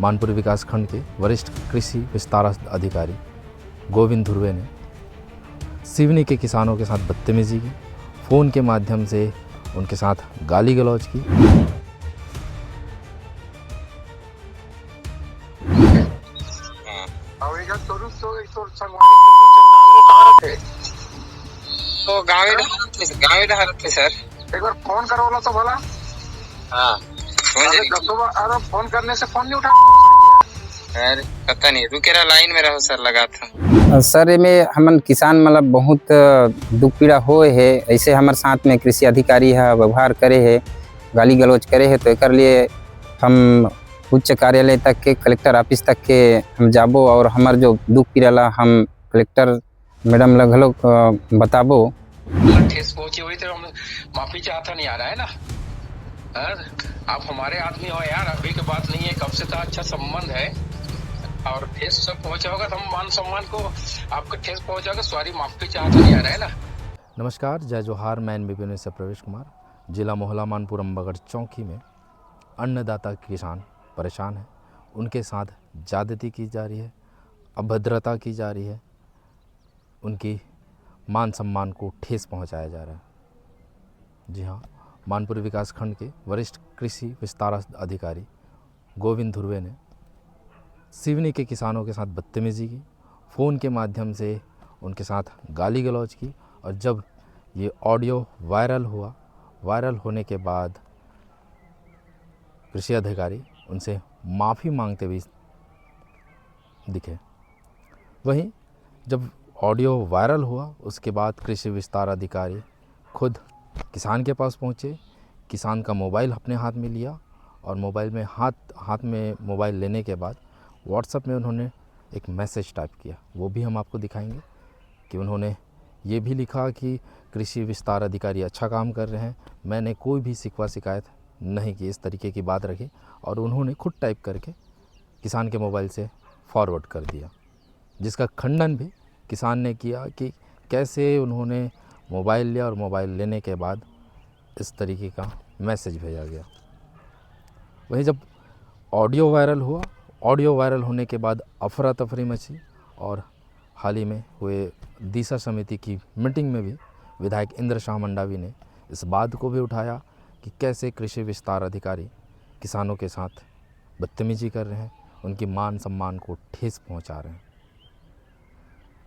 मानपुर विकासखंड के वरिष्ठ कृषि विस्तार अधिकारी गोविंद धुर्वे ने सिवनी के किसानों के साथ बदतमीजी की, फ़ोन के माध्यम से उनके साथ गाली गलौज की। तो गाँव डाल थे सर। एक बार फोन करो बोला तो बोला। हाँ अरे फोन करने से फोन नहीं उठा। अरे पता नहीं, रुके रहा, लाइन में रहो सर, लगा था सर में हमन किसान मतलब बहुत दुख पीड़ा होए है। ऐसे हमारे साथ में कृषि अधिकारी है व्यवहार करे है, गाली गलौज करे है, तो एक लिए हम उच्च कार्यालय तक के कलेक्टर ऑफिस तक के हम जाबो और हमार जो दुख पीड़ा ला हम कलेक्टर मैडम लगभग बताबो। ठेस पहुंची हुई तो हम माफी चाहता नहीं आ रहा है ना। आप हमारे आदमी हो यार, अभी की बात नहीं है, कब से तो अच्छा संबंध है और ठेस सब पहुंचा होगा तो हम मान सम्मान को आपको ठेस पहुंचाओगे, सॉरी माफी चाहता नहीं आ रहा है ना। नमस्कार, जय जोहार। मैं NBP से प्रवेश कुमार। जिला मोहला मानपुर अम्बागढ़ चौकी में अन्नदाता किसान परेशान हैं, उनके साथ ज्यादती की जा रही है, अभद्रता की जा रही है, उनकी मान सम्मान को ठेस पहुंचाया जा रहा है। जी हाँ, मानपुर विकासखंड के वरिष्ठ कृषि विस्तार अधिकारी गोविंद धुर्वे ने सिवनी के किसानों के साथ बदतमीजी की, फ़ोन के माध्यम से उनके साथ गाली गलौज की। और जब ये ऑडियो वायरल हुआ, वायरल होने के बाद कृषि अधिकारी उनसे माफ़ी मांगते हुए दिखे। वहीं जब ऑडियो वायरल हुआ उसके बाद कृषि विस्तार अधिकारी खुद किसान के पास पहुँचे, किसान का मोबाइल अपने हाथ में लिया और मोबाइल में हाथ में मोबाइल लेने के बाद व्हाट्सएप में उन्होंने एक मैसेज टाइप किया। वो भी हम आपको दिखाएंगे कि उन्होंने ये भी लिखा कि कृषि विस्तार अधिकारी अच्छा काम कर रहे हैं, मैंने कोई भी शिकवा शिकायत नहीं की, इस तरीके की बात रखी। और उन्होंने खुद टाइप करके किसान के मोबाइल से फॉरवर्ड कर दिया, जिसका खंडन भी किसान ने किया कि कैसे उन्होंने मोबाइल लिया और मोबाइल लेने के बाद इस तरीके का मैसेज भेजा गया। वहीं जब ऑडियो वायरल हुआ, ऑडियो वायरल होने के बाद अफरा तफरी मची और हाल ही में हुए दिशा समिति की मीटिंग में भी विधायक इंद्र शाह मंडावी ने इस बात को भी उठाया कि कैसे कृषि विस्तार अधिकारी किसानों के साथ बदतमीजी कर रहे हैं, उनकी मान सम्मान को ठेस पहुंचा रहे हैं।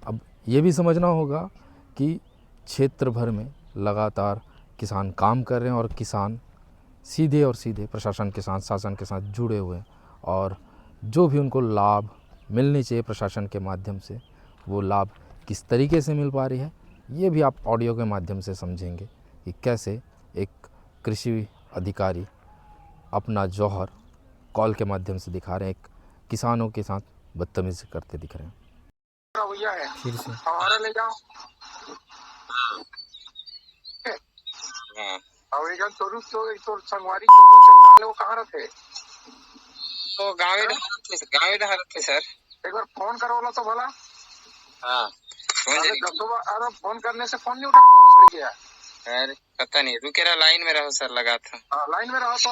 अब ये भी समझना होगा कि क्षेत्र भर में लगातार किसान काम कर रहे हैं और किसान सीधे और सीधे प्रशासन के साथ, शासन के साथ जुड़े हुए हैं और जो भी उनको लाभ मिलने चाहिए प्रशासन के माध्यम से, वो लाभ किस तरीके से मिल पा रही है, ये भी आप ऑडियो के माध्यम से समझेंगे कि कैसे एक कृषि अधिकारी अपना जौहर कॉल के माध्यम से दिखा रहे हैं, एक किसानों के साथ बदतमीजी करते दिख रहे हैं। भैया है फिर से हमारा ले जाओ। हाँ। और एक तो संगवारी चोरू चंदाल वो कहाँ रहते? तो गाँव डाल थे सर। एक बार फोन करो बोला तो बोला। हाँ अरे फोन करने से फोन नहीं उठा। अरे पता नहीं, रुके रहा, लाइन में रहो सर, लगा था लाइन में रहो तो।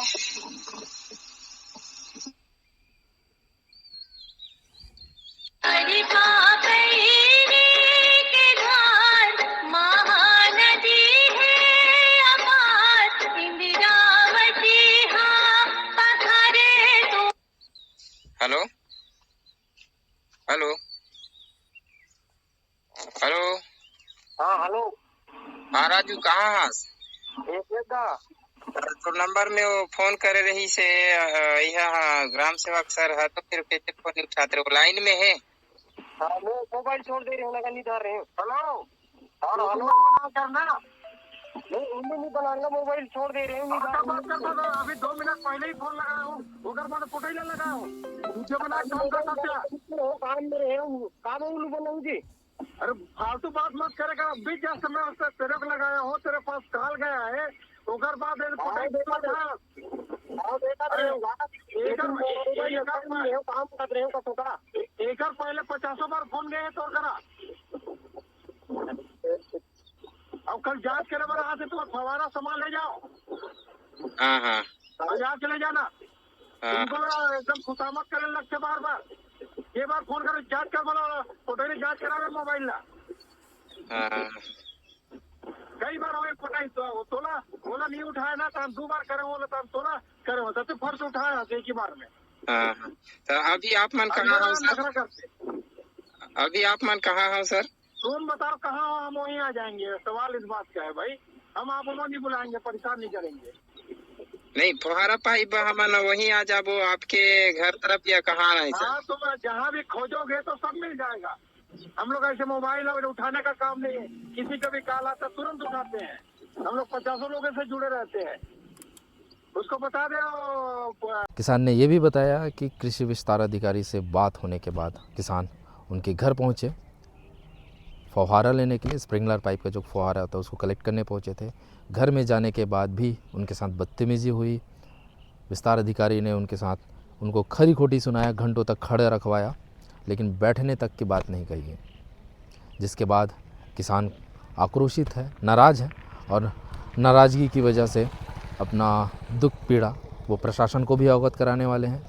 Hello hello hello. हाँ हेलो। हाँ राजू, कहाँ हस? तो नंबर में वो फोन करे रही से यह ग्राम सेवक सर है, तो फिर कैसे फोन नहीं उठाते हो? लाइन में है। हाँ वो मोबाइल छोड़ दे रहे हो, लगा नहीं धर रहे हो। हेलो और हेलो करना नहीं बनाऊंगा, मोबाइल छोड़ दे रहे हो। बात करता था अभी 2 मिनट पहले ही फोन लगाया हूँ, उधर मैंने फोटो ही लगाया हूँ। मुझे बना काम करता था, काम में रहे हूँ, काम उल्लू बनाऊंगी। अरे फालतू बात मत करेगा, अभी क्या समय से तेरे को लगाया हो, तेरे पास कॉल गया है, उधर बाद एक पहले 50 बार फोन गए तो करा। अब कल जांच करे बड़ा हाथ तो फवारा सामान ले जाओ। हाँ हाँ यहाँ चले जाना। हाँ तुमको एकदम खुशामद करने लगते बार बार। ये बार फोन कर जांच कर बोला फोटो जांच करा मोबाइल ला। हाँ कई बार हमें पता ही तोला बोला नहीं उठाया ना तो हम 2 बार करे बोला तो हम तोला करे हो तो फर्स्ट उठाया एक ही बार में। हाँ। तो अभी आप मन कहाँ हो सर? नखरा करते। अभी आप मन कहाँ हो सर? तुम बताओ कहाँ हो, हम वहीं आ जाएंगे। सवाल इस बात का है भाई, हम आप नहीं बुलाएंगे, परेशान नहीं करेंगे। नहीं फुहारा पाइप हमन वहीं आ जाबो आपके घर तरफ या कहाँ नहीं सर? हाँ तुम जहाँ भी खोजोगे तो सब मिल जाएगा। हम लोग ऐसे मोबाइल उठाने का काम नहीं है, किसी का भी कॉल आता तुरंत उठाते हैं। हम लोग 50 लोगों से जुड़े रहते हैं, उसको बता दे। किसान ने ये भी बताया कि कृषि विस्तार अधिकारी से बात होने के बाद किसान उनके घर पहुंचे, फुहारा लेने के लिए, स्प्रिंकलर पाइप का जो फुहारा होता है उसको कलेक्ट करने पहुंचे थे। घर में जाने के बाद भी उनके साथ बदतमीज़ी हुई। विस्तार अधिकारी ने उनके साथ उनको खरी खोटी सुनाया, घंटों तक खड़े रखवाया, लेकिन बैठने तक की बात नहीं कही है। जिसके बाद किसान आक्रोशित है, नाराज़ है और नाराज़गी की वजह से अपना दुख पीड़ा वो प्रशासन को भी अवगत कराने वाले हैं।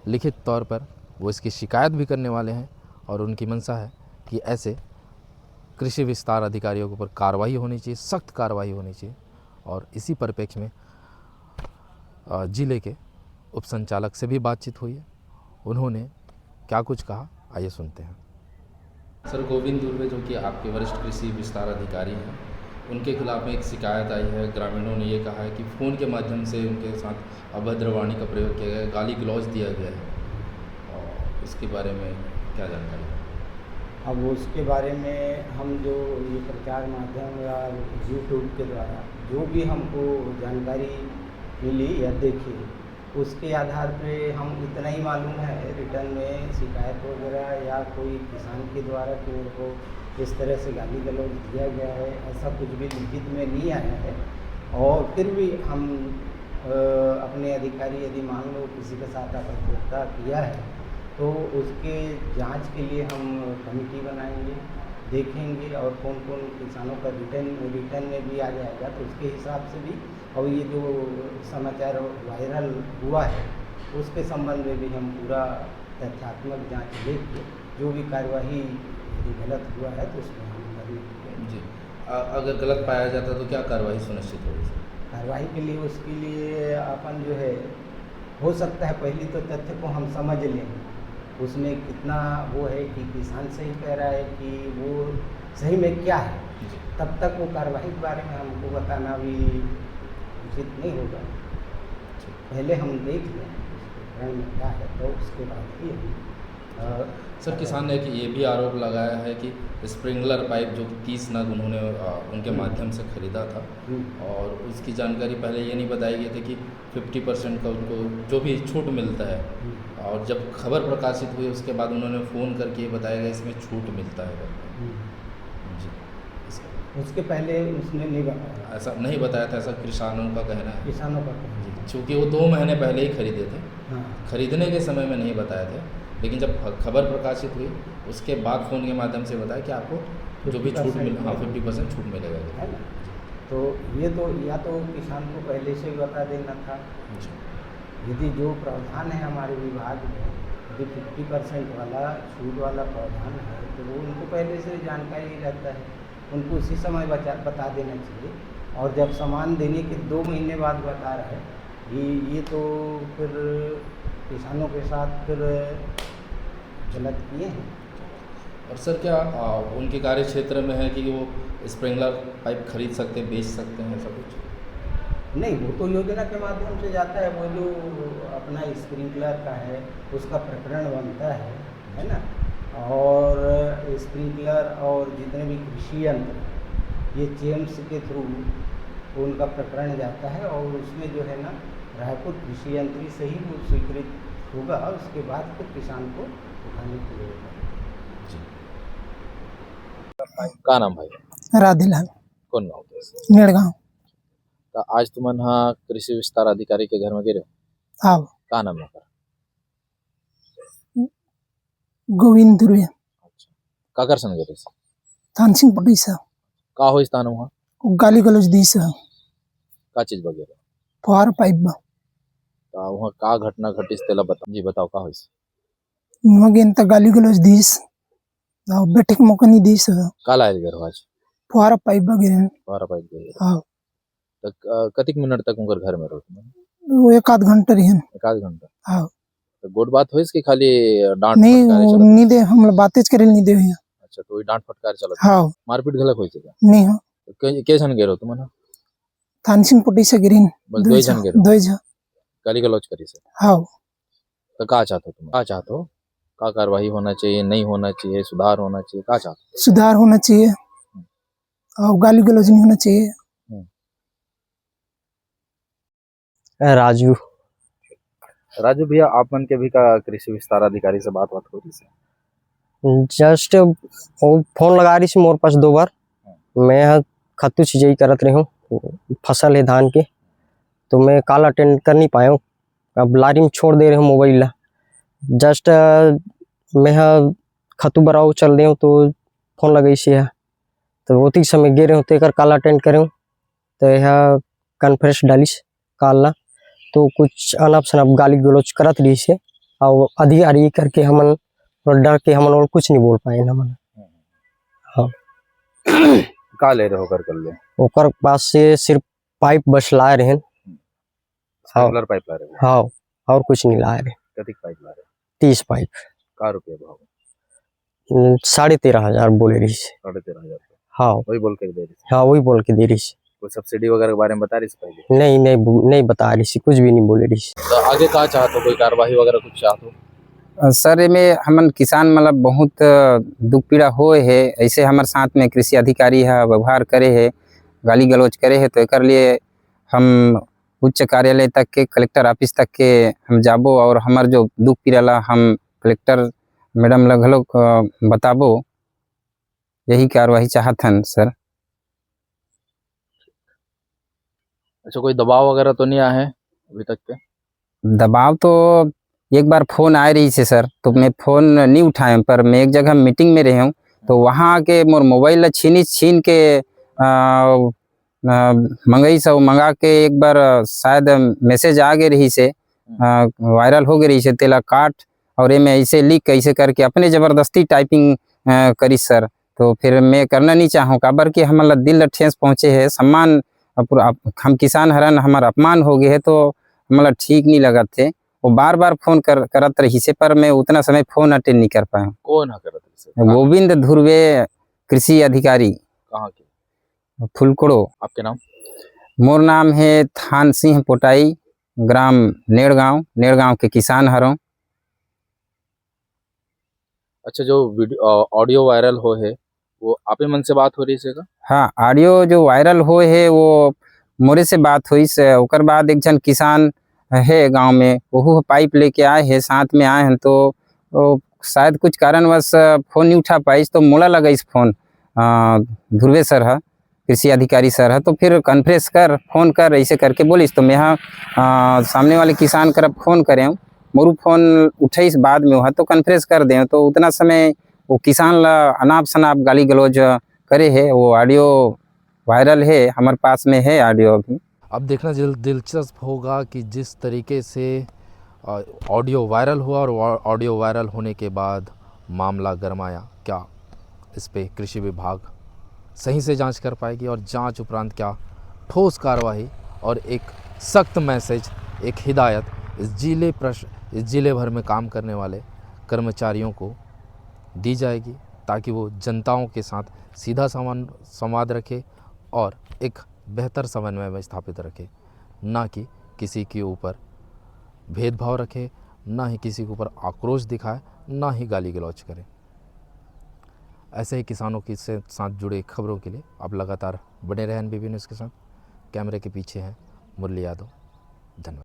लिखित तौर पर वो इसकी शिकायत भी करने वाले हैं और उनकी मंशा है कि ऐसे कृषि विस्तार अधिकारियों के ऊपर कार्रवाई होनी चाहिए, सख्त कार्रवाई होनी चाहिए। और इसी परिप्रेक्ष्य में जिले के उप संचालक से भी बातचीत हुई है। उन्होंने क्या कुछ कहा, आइए सुनते हैं। सर, गोविंद दुर्वे जो कि आपके वरिष्ठ कृषि विस्तार अधिकारी हैं, उनके खिलाफ में एक शिकायत आई है। ग्रामीणों ने ये कहा है कि फ़ोन के माध्यम से उनके साथ अभद्र वाणी का प्रयोग किया गया, गाली गलौज दिया गया है, और इसके बारे में क्या जानकारी है? अब उसके बारे में हम जो ये प्रचार माध्यम या यूट्यूब के द्वारा जो भी हमको जानकारी मिली या देखी, उसके आधार पे हम इतना ही मालूम है, रिटर्न में शिकायत वगैरह या कोई किसान के द्वारा कि उनको इस तरह से गाली गलौज दिया गया है, ऐसा कुछ भी लिखित में नहीं आया है। और फिर भी हम अपने अधिकारी यदि मान लो किसी के साथ अपराध किया है तो उसके जांच के लिए हम कमेटी बनाएंगे, देखेंगे और कौन कौन किसानों का रिटर्न में भी आ जाएगा तो उसके हिसाब से भी, और ये जो समाचार वायरल हुआ है उसके संबंध में भी हम पूरा तथ्यात्मक जांच लेके जो भी कार्यवाही यदि गलत हुआ है तो उसमें हम करेंगे। जी, अगर गलत पाया जाता तो क्या कार्रवाई सुनिश्चित होगी सर? कार्रवाई के लिए उसके लिए अपन जो है, हो सकता है पहली तो तथ्य को हम समझ लें, उसमें कितना वो है कि किसान सही कह रहा है कि वो सही में क्या है, तब तक वो कार्रवाई के बारे में हमको बताना भी उचित नहीं होगा। पहले हम देख लें उसके में क्या है तो उसके बाद ही हम सर, किसान ने कि ये भी आरोप लगाया है कि स्प्रिंकलर पाइप जो 30 नग उन्होंने उनके माध्यम से ख़रीदा था, और उसकी जानकारी पहले ये नहीं बताई गई थी कि 50% का उनको जो भी छूट मिलता है, और जब खबर प्रकाशित हुई उसके बाद उन्होंने फ़ोन करके ये बताया गया इसमें छूट मिलता है। जी, उसके पहले उसने नहीं बताया, ऐसा नहीं बताया था, ऐसा किसानों का कहना है। किसानों का कहना है। जी, चूँकि वो 2 महीने पहले ही खरीदे थे, हाँ, खरीदने के समय में नहीं बताए थे, लेकिन जब खबर प्रकाशित हुई उसके बाद फ़ोन के माध्यम से बताया कि आपको जो भी छूट मिल 50% छूट मिलेगा। है ना। तो ये तो या तो किसान को पहले से ही बता देना था। यदि जो प्रावधान है हमारे विभाग में, यदि 50% वाला छूट वाला प्रावधान है तो वो उनको पहले से जानकारी रहता है, उनको उसी समय बता देना चाहिए। और जब सामान देने के 2 महीने बाद बता रहा है, ये तो फिर किसानों के साथ फिर गलत किए हैं। और सर, क्या उनके कार्य क्षेत्र में है कि वो स्प्रिंकलर पाइप खरीद सकते हैं, बेच सकते हैं, ऐसा कुछ? नहीं, वो तो योजना के माध्यम से जाता है, वो जो अपना स्प्रिंकलर का है उसका प्रकरण बनता है ना। और स्प्रिंकलर और जितने भी कृषि यंत्र ये जेम्स के थ्रू उनका प्रकरण जाता है, और उसमें जो है ना रायपुर कृषि यंत्री से ही वो स्वीकृत होगा, उसके बाद फिर किसान को उठाने के लिए होगा। का नाम भाई? राधेलाल, कौन गाँव के? नेड़गांव। तो आज तुमन हाँ कृषि विस्तार अधिकारी के घर में गिरे? हाँ, का नाम है? गोविंद दुर्वे। अच्छा, का कर सन गिरे? थानसिंग पटैसा का हो स्थान वहाँ गाली गलौज दी सा का चीज वगैरह? फुहार पाइप बा। वहाँ का घटना घटिस त्याला बता जी बताओ का होईस मग यांता गाली गलोच दीस बेटेक मोकनी दीस काल आयल घर आज फुहारा पाइप वगैरह बारा पाइप गए हाँ तो कतिक मिनट तक उनकर घर में रहो वो एक आध घंटा रही एक आध घंटा हाँ तो गोड बात होइस कि खाली डांट नहीं फटकारे वो चलत नहीं दे हम लोग बातें करे नहीं दे भैया अच्छा तो वही डांट फटकार चलत हाँ मारपीट घलक होइस का नहीं हाँ के जन गेरो तुम ना थानसिंग पट्टी से गिरीन बस दो जन गेरो दो जा गाली गलौज करी से हाँ तो का चाहते हो तुम का चाहते हो का कार्रवाई होना चाहिए नहीं होना चाहिए सुधार होना चाहिए का चाहते सुधार होना चाहिए और गाली गलौज नहीं होना चाहिए राजू हो राजू भैया आप मन के भी का कृषि विस्तार अधिकारी से बात हो रही से जस्ट वो फोन लगा रही थी मोर पास 2 बार मैं यहाँ खत्तू सिंचाई करत रही हूँ फसल है धान के तो मैं कॉल अटेंड कर नहीं पाया हूँ अब लारी में छोड़ दे रहे हूँ मोबाइल ला जस्ट मैं यहाँ खत्तू बराव चल रही हूँ तो फोन लगी से है तो वो ही समय गे रहे हूँ तो एक कॉल अटेंड करे हूँ तो यहाँ कॉन्फ्रेंस डालिस कॉल ला तो कुछ अनप शनप गाली गलौज करत रही से और अधिकारी करके हमन और डर के हमन और कुछ नहीं बोल पाए हमन हाँ का ले रहे हो कर ले ओकर पास से सिर्फ पाइप बस लाए रहे स्प्रिंकलर पाइप ला रहे हो हाँ और कुछ नहीं लाए रहे कतिक पाइप ला रहे 30 पाइप का रुपया भाव 13,500 बोले रही से 13,500 हाँ वही बोल कर दे रही हाँ वही बोल के दे रही से कोई सब्सिडी वगैरह के बारे में बता रही से पहले नहीं बता रही सी कुछ भी नहीं बोले रही सी तो आगे का चाहते हो कोई कार्रवाई वगैरह कुछ चाहते हो सर एमे हमन किसान मतलब बहुत दुख पीड़ा होए है ऐसे हमारे साथ में कृषि अधिकारी है व्यवहार करे है गाली गलौज करे है तो एक लिए हम उच्च कार्यालय तक के कलेक्टर ऑफिस तक के हम जाबो और हमार जो दुख पीड़ा ला हम कलेक्टर मैडम लगलोग बताबो यही कार्रवाई चाहतन सर। अच्छा कोई दबाव वगैरह तो नहीं आया है अभी तक के दबाव तो एक बार फोन आ रही से सर तो मैं फोन नहीं उठाए पर मैं एक जगह मीटिंग में रहे हूँ तो वहाँ के मोर मोबाइल छीन के मंगई सब मंगा के एक बार शायद मैसेज आ गई रही से वायरल हो गई रही से तेला काट और ये मैं ऐसे लीक कैसे करके अपने ज़बरदस्ती टाइपिंग करी सर तो फिर मैं करना नहीं चाहूँ काबर कि हमारा दिल ठेस पहुँचे है सम्मान हम किसान हरन हमारा अपमान हो गए है तो हमारा ठीक नहीं लगा थे वो बार बार फोन करत रही से पर मैं उतना समय फोन अटेंड नहीं कर पाया। कौन है करत रही गोविंद ध्रुवे कृषि अधिकारी कहाँ के फुलकोड़ो। आपके नाम मोर नाम है थान सिंह पोटाई ग्राम नेड़गांव के किसान हरों। अच्छा जो वीडियो ऑडियो वायरल हो है वो आपे मन से बात हो रही है का हाँ ऑडियो जो वायरल हो है वो मोरे से बात हुई से ओकर बाद एक जन किसान है गांव में वो पाइप लेके आए हैं साथ में आए हैं तो शायद कुछ कारणवश फोन नहीं उठा पाई तो मोला लगा इस फोन ध्रुवे सर है कृषि अधिकारी सर है तो फिर कॉन्फ्रेंस कर फोन कर ऐसे करके बोलिस तो मैं यहाँ सामने वाले किसान कर फोन करे हूँ मोरू फोन उठाइस बाद में वहाँ तो कॉन्फ्रेंस कर दे तो उतना समय वो किसान ला अनाप शनाप गाली गलौज करे है वो ऑडियो वायरल है हमारे पास में है ऑडियो अभी। अब देखना दिलचस्प होगा कि जिस तरीके से ऑडियो वायरल हुआ और ऑडियो वायरल होने के बाद मामला गरमाया क्या इस पे कृषि विभाग सही से जांच कर पाएगी और जांच उपरांत क्या ठोस कार्रवाई और एक सख्त मैसेज एक हिदायत इस जिले भर में काम करने वाले कर्मचारियों को दी जाएगी ताकि वो जनताओं के साथ सीधा संवाद रखे और एक बेहतर समन्वय में स्थापित रखे, ना कि किसी के ऊपर भेदभाव रखे, ना ही किसी के ऊपर आक्रोश दिखाए, ना ही गाली गलौज करे। ऐसे ही किसानों के साथ जुड़े खबरों के लिए आप लगातार बने रहें NBP न्यूज़ के साथ। कैमरे के पीछे हैं मुरली यादव। धन्यवाद।